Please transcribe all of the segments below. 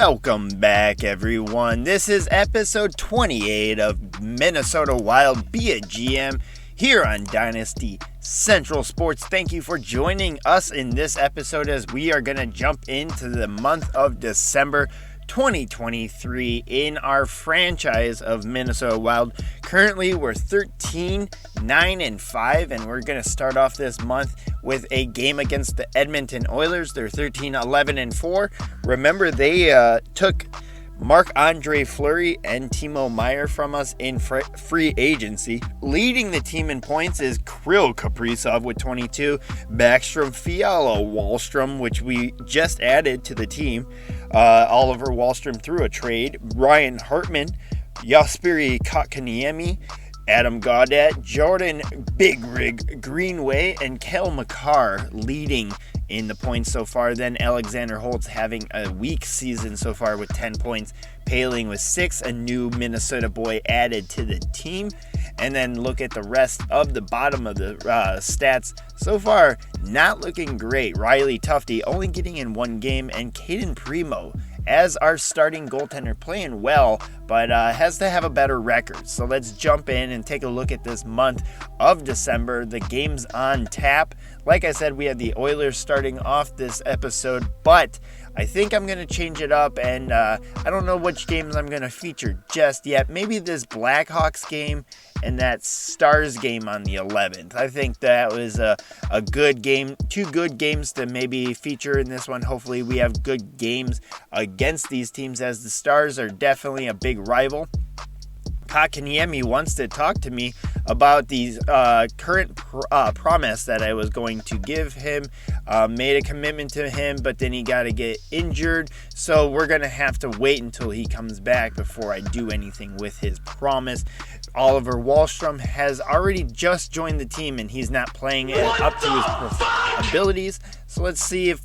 Welcome back, everyone. This is episode 28 of Minnesota Wild Be a GM here on Dynasty Central Sports. Thank you for joining us in this episode as we are going to jump into the month of December 2023 in our franchise of Minnesota Wild. Currently, we're 13-9-5, and we're going to start off this month with a game against the Edmonton Oilers. They're 13-11-4. Remember, they took Marc-Andre Fleury and Timo Meier from us in free agency. Leading the team in points is Kirill Kaprizov with 22, Backstrom, Fiala, Wahlstrom, which we just added to the team, Oliver Wahlstrom through a trade, Ryan Hartman, Jesperi Kotkaniemi, Adam Gaudette, Jordan Big Rig Greenway, and Cale Makar leading in the points so far. Then Alexander Holtz having a weak season so far with 10 points. Paling with 6, a new Minnesota boy added to the team. And then look at the rest of the bottom of the stats. So far, not looking great. Riley Tufte only getting in one game, and Caden Primo as our starting goaltender playing well, but has to have a better record. So let's jump in and take a look at this month of December. The games on tap. Like I said, we have the Oilers starting off this episode, but I think I'm going to change it up, and I don't know which games I'm going to feature just yet. Maybe this Blackhawks game and that Stars game on the 11th. I think that was a good game, two good games to maybe feature in this one. Hopefully we have good games against these teams, as the Stars are definitely a big rival. Kotkaniemi wants to talk to me about these current promise that I was going to give him. Made a commitment to him, but then he got to get injured. So we're going to have to wait until he comes back before I do anything with his promise. Oliver Wahlstrom has already just joined the team, and he's not playing it up to his abilities. So let's see if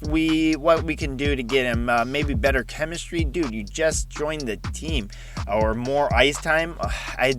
what we can do to get him maybe better chemistry. Dude, you just joined the team, or more ice time. I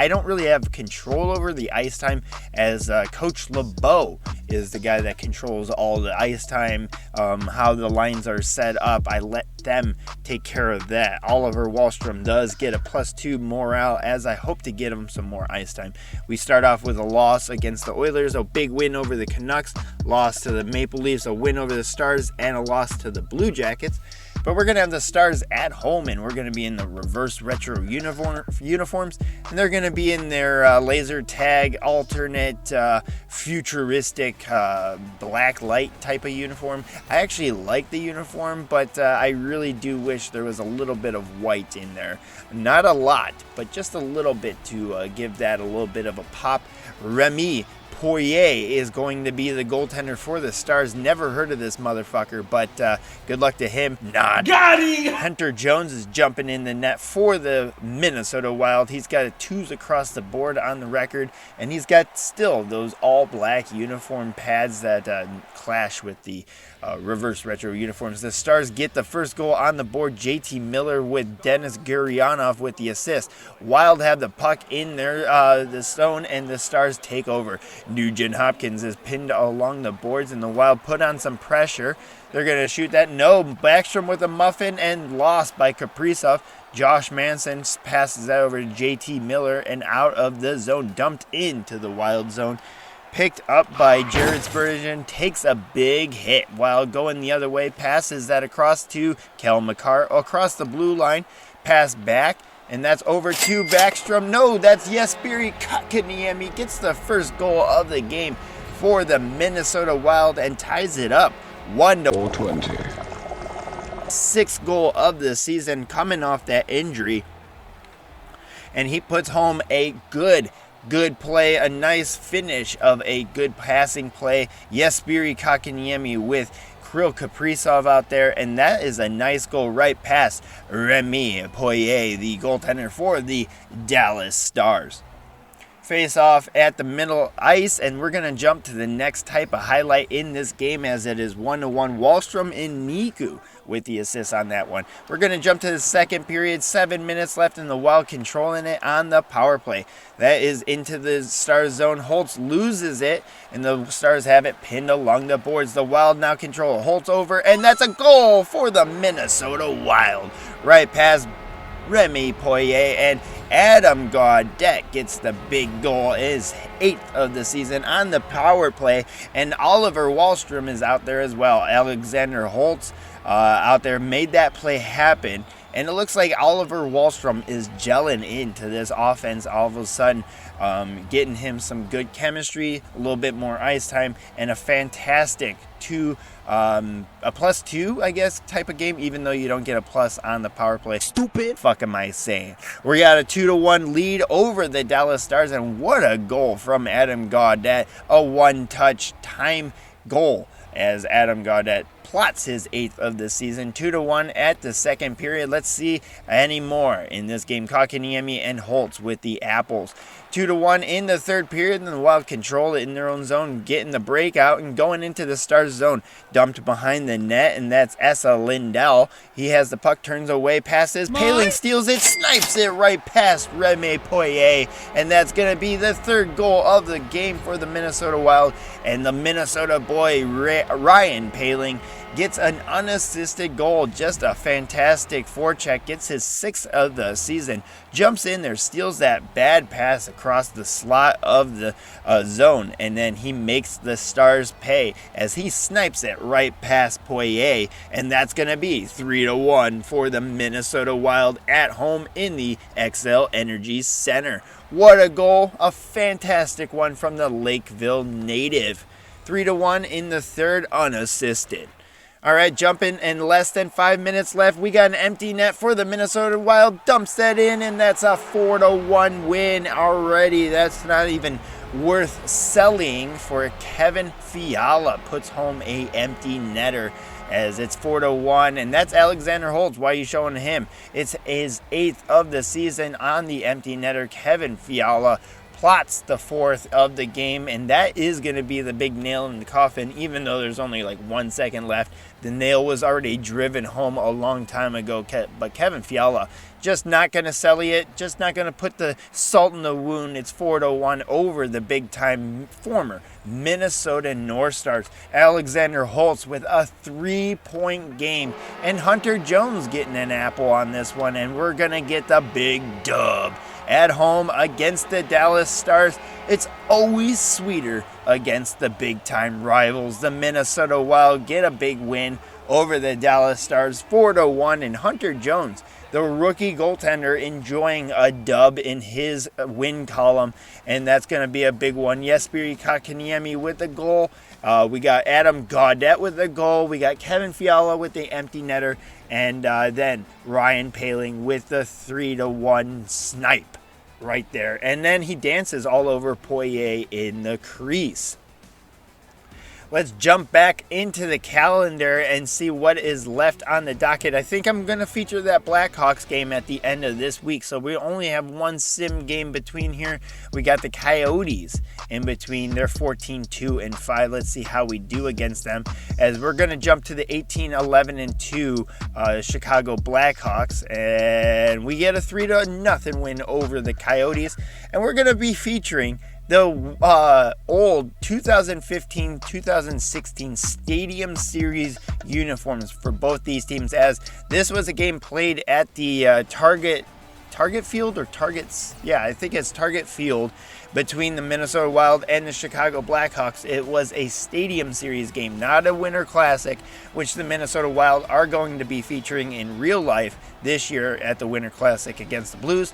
don't really have control over the ice time, as Coach LeBeau is the guy that controls all the ice time, how the lines are set up. I let them take care of that. Oliver Wahlstrom does get a +2 morale, as I hope to get him some more ice time. We start off with a loss against the Oilers, a big win over the Canucks, loss to the Maple Leafs, a win over the Stars, and a loss to the Blue Jackets. But we're going to have the Stars at home, and we're going to be in the reverse retro uniforms, and they're going to be in their laser tag, alternate, futuristic, black light type of uniform. I actually like the uniform, but I really do wish there was a little bit of white in there. Not a lot, but just a little bit to give that a little bit of a pop. Remy Poirier is going to be the goaltender for the Stars. Never heard of this motherfucker, but good luck to him. Got him! Hunter Jones is jumping in the net for the Minnesota Wild. He's got a 2s across the board on the record, and he's got still those all-black uniform pads that clash with the reverse retro uniforms. The Stars get the first goal on the board. JT Miller with Denis Gurianov with the assist. Wild have the puck in their the zone, and the Stars take over. Nugent Hopkins is pinned along the boards, and the Wild put on some pressure. They're going to shoot that. No, Backstrom with a muffin, and lost by Kaprizov. Josh Manson passes that over to JT Miller, and out of the zone, dumped into the Wild zone. Picked up by Jared Spurgeon, takes a big hit while going the other way, passes that across to Cale Makar across the blue line, pass back, and that's over to Backstrom. No, that's Jesperi Kotkaniemi, gets the first goal of the game for the Minnesota Wild and ties it up 1-20. 6th goal of the season coming off that injury, and he puts home a good play, a nice finish of a good passing play. Jesperi Kotkaniemi with Kirill Kaprizov out there, and that is a nice goal right past Remy Poirier, the goaltender for the Dallas Stars. face off at the middle ice, and we're going to jump to the next type of highlight in this game, as it is 1-1 Wahlstrom and Niku with the assist on that one. We're going to jump to the second period, 7 minutes left, in the Wild controlling it on the power play. That is into the Stars zone. Holtz loses it, and the Stars have it pinned along the boards. The Wild now control. Holtz over, and that's a goal for the Minnesota Wild. Right past Remy Poirier, and Adam Gaudette gets the big goal, his 8th of the season on the power play, and Oliver Wahlstrom is out there as well. Alexander Holtz out there made that play happen, and it looks like Oliver Wahlstrom is gelling into this offense all of a sudden, getting him some good chemistry, a little bit more ice time, and a fantastic a +2, I guess, type of game, even though you don't get a plus on the power play. Stupid fuck am I saying? We got a 2-1 lead over the Dallas Stars, and what a goal from Adam Gaudette, a one-touch time goal, as Adam Gaudette plots his 8th of the season. 2-1 at the second period. Let's see any more in this game. Kotkaniemi and Holtz with the apples. 2-1 in the third period, and the Wild control it in their own zone, getting the breakout and going into the Stars zone. Dumped behind the net, and that's Esa Lindell. He has the puck, turns away, passes. Paling steals it, snipes it right past Remy Poirier, and that's going to be the third goal of the game for the Minnesota Wild. And the Minnesota boy, Ryan Paling, gets an unassisted goal. Just a fantastic forecheck. Gets his 6th of the season. Jumps in there, steals that bad pass across the slot of the zone, and then he makes the Stars pay as he snipes it right past Poirier, and that's going to be 3-1 for the Minnesota Wild at home in the XL Energy Center. What a goal. A fantastic one from the Lakeville native. 3-1 in the third, unassisted. All right, jumping in less than 5 minutes left. We got an empty net for the Minnesota Wild. Dumps that in, and that's a 4-1 win already. That's not even worth selling for Kevin Fiala. Puts home a empty netter as it's 4-1, and that's Alexander Holtz. Why are you showing him? It's his 8th of the season on the empty netter. Kevin Fiala plots the 4th of the game, and that is going to be the big nail in the coffin. Even though there's only like 1 second left, the nail was already driven home a long time ago. But Kevin Fiala just not going to sell it, just not going to put the salt in the wound. It's 4-1 over the big-time former Minnesota North Stars. Alexander Holtz with a 3-point game, and Hunter Jones getting an apple on this one, and we're going to get the big dub at home against the Dallas Stars. It's always sweeter against the big-time rivals. The Minnesota Wild get a big win over the Dallas Stars, 4-1, and Hunter Jones, the rookie goaltender, enjoying a dub in his win column, and that's going to be a big one. Jesperi Kotkaniemi with the goal. We got Adam Gaudette with the goal. We got Kevin Fiala with the empty netter, and then Ryan Paling with the 3-1 snipe right there. And then he dances all over Poirier in the crease. Let's jump back into the calendar and see what is left on the docket. I think I'm going to feature that Blackhawks game at the end of this week. So we only have one sim game between here. We got the Coyotes in between. They're 14-2-5. Let's see how we do against them, as we're going to jump to the 18-11-2 Chicago Blackhawks. And we get a 3-0 win over the Coyotes. And we're going to be featuring the old 2015-2016 Stadium Series uniforms for both these teams, as this was a game played at the Target Field or Targets, yeah, I think it's Target Field, between the Minnesota Wild and the Chicago Blackhawks. It was a Stadium Series game, not a Winter Classic, which the Minnesota Wild are going to be featuring in real life this year at the Winter Classic against the Blues.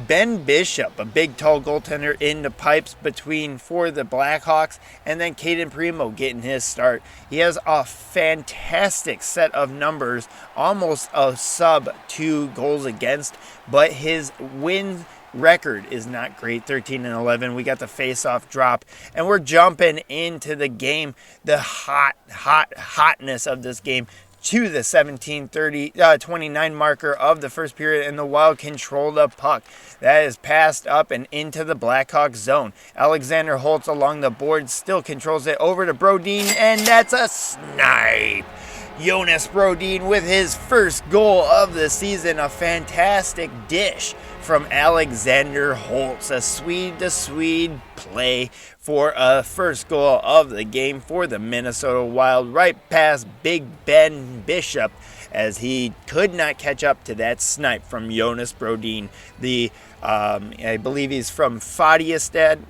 Ben Bishop, a big, tall goaltender, in the pipes for the Blackhawks, and then Caden Primo getting his start. He has a fantastic set of numbers, almost a sub 2 goals against, but his win record is not great, 13-11. We got the face-off drop, and we're jumping into the game. The hotness of this game. to the 29 marker of the first period, and the Wild control the puck. That is passed up and into the Blackhawks zone. Alexander Holtz along the board still controls it over to Brodin, and that's a snipe. Jonas Brodin with his first goal of the season. A fantastic dish from Alexander Holtz. A Swede-to-Swede play for a first goal of the game for the Minnesota Wild, right past Big Ben Bishop, as he could not catch up to that snipe from Jonas Brodin. I believe he's from Karlstad,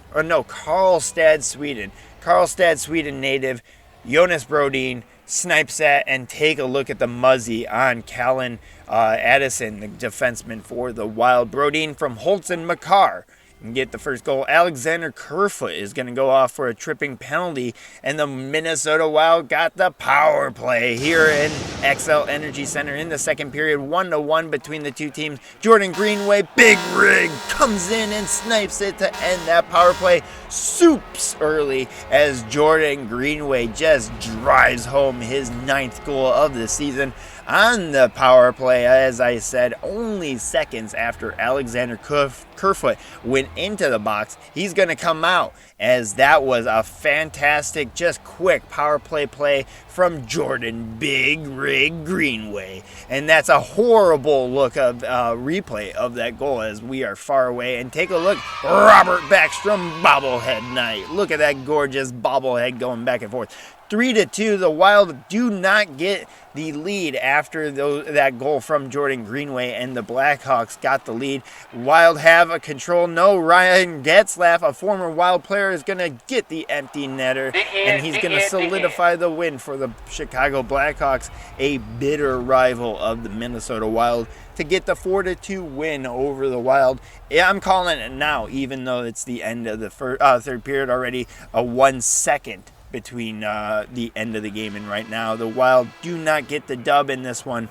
Sweden. Karlstad, Sweden native Jonas Brodin snipes that, and take a look at the muzzy on Callan Addison, the defenseman for the Wild. Brodin from Holtz and Makar and get the first goal. Alexander Kerfoot is going to go off for a tripping penalty, and the Minnesota Wild got the power play here in XL Energy Center in the second period. 1-1 between the two teams. Jordan Greenway, big rig, comes in and snipes it to end that power play. Soups early as Jordan Greenway just drives home his 9th goal of the season on the power play. As I said, only seconds after Alexander Kerfoot went into the box, he's going to come out, as that was a fantastic, just quick power play from Jordan Big Rig Greenway. And that's a horrible look of replay of that goal as we are far away. And take a look, Robert Backstrom bobblehead night. Look at that gorgeous bobblehead going back and forth. 3-2, the Wild do not get the lead after that goal from Jordan Greenway, and the Blackhawks got the lead. Wild have a control. No, Ryan Getzlaff, a former Wild player, is going to get the empty netter, and he's going to solidify the win for the Chicago Blackhawks, a bitter rival of the Minnesota Wild, to get the 4-2 win over the Wild. Yeah, I'm calling it now, even though it's the end of the third period already, a 1 second between the end of the game and right now. The Wild do not get the dub in this one.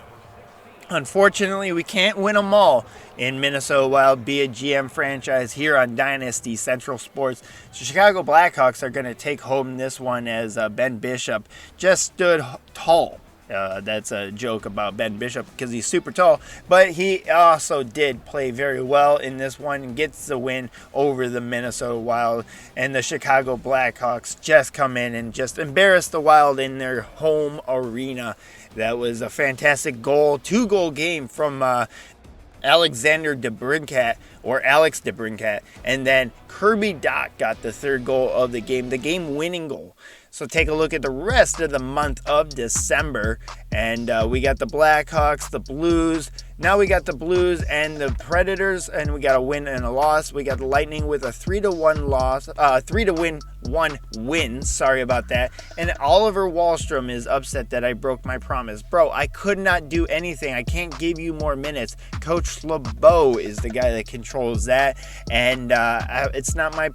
Unfortunately, we can't win them all in Minnesota Wild, be a GM franchise here on Dynasty Central Sports. So Chicago Blackhawks are going to take home this one, as Ben Bishop just stood tall. That's a joke about Ben Bishop because he's super tall, but he also did play very well in this one and gets the win over the Minnesota Wild. And the Chicago Blackhawks just come in and just embarrass the Wild in their home arena. That was a fantastic goal, 2-goal game from Alexander DeBrincat, or Alex DeBrincat, and then Kirby Dach got the 3rd goal of the game-winning goal. So take a look at the rest of the month of December, and we got the Blackhawks, the Blues. Now we got the Blues and the Predators, and we got a win and a loss. We got the Lightning with a 3-1 loss, 3-1 win. Sorry about that. And Oliver Wahlstrom is upset that I broke my promise. Bro, I could not do anything. I can't give you more minutes. Coach LeBeau is the guy that controls that, and it's not my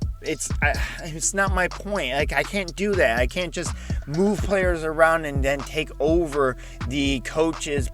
point. Like, I can't do that. I can't just move players around and then take over the coach's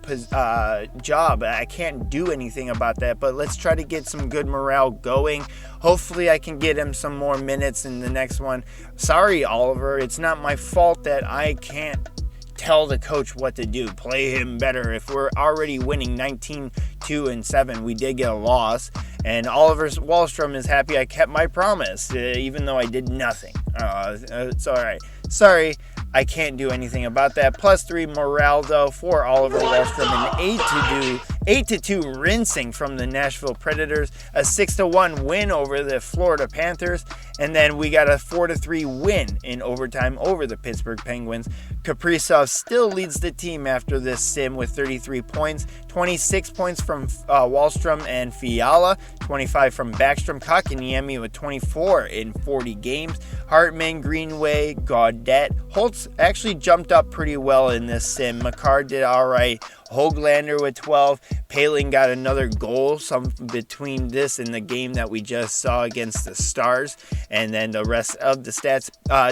job. I can't do anything about that, but let's try to get some good morale going. Hopefully I can get him some more minutes in the next one. Sorry, Oliver. It's not my fault that I can't tell the coach what to do. Play him better. If we're already winning 19-2-7, we did get a loss, and Oliver Wahlstrom is happy I kept my promise, even though I did nothing. It's all right. Sorry, I can't do anything about that. +3 morale, though, for Oliver Wahlstrom. An 8-2 rinsing from the Nashville Predators. A 6-1 win over the Florida Panthers. And then we got a 4-3 win in overtime over the Pittsburgh Penguins. Kaprizov still leads the team after this sim with 33 points. 26 points from Wahlstrom and Fiala. 25 from Backstrom. Kotkaniemi with 24 in 40 games. Hartman, Greenway, Gaudette. Holtz actually jumped up pretty well in this sim. Makar did all right. Höglander with 12. Poehling got another goal, some between this and the game that we just saw against the Stars. And then the rest of the stats,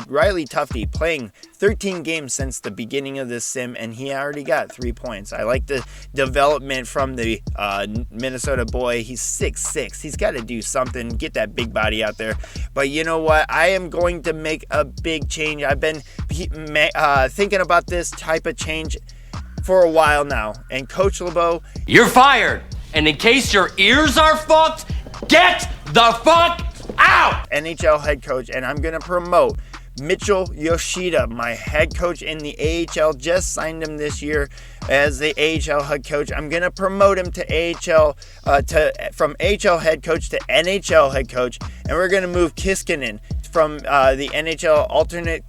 Riley Tufte playing 13 games since the beginning of this sim, and he already got 3 points. I like the development from the Minnesota boy. He's 6'6". He's got to do something, get that big body out there. But you know what? I am going to make a big change. I've been thinking about this type of change for a while now. And Coach LeBeau, you're fired. And in case your ears are fucked, get the fuck out! NHL head coach, and I'm going to promote Mitchell Yoshida, my head coach in the AHL. Just signed him this year as the AHL head coach. I'm going to promote him to AHL, from AHL head coach to NHL head coach, and we're going to move Kiskinen from the NHL alternate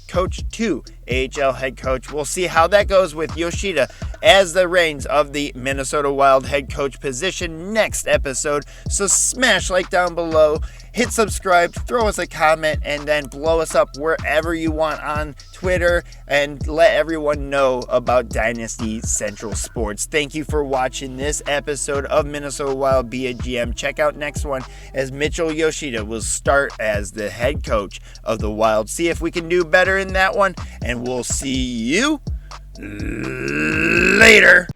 coach to AHL head coach. We'll see how that goes with Yoshida as the reins of the Minnesota Wild head coach position next episode. So smash like down below, hit subscribe, throw us a comment, and then blow us up wherever you want on Twitter, and let everyone know about Dynasty Central Sports. Thank you for watching this episode of Minnesota Wild Be a GM. Check out next one as Mitchell Yoshida will start as the head coach of the Wild. See if we can do better in that one, and we'll see you later.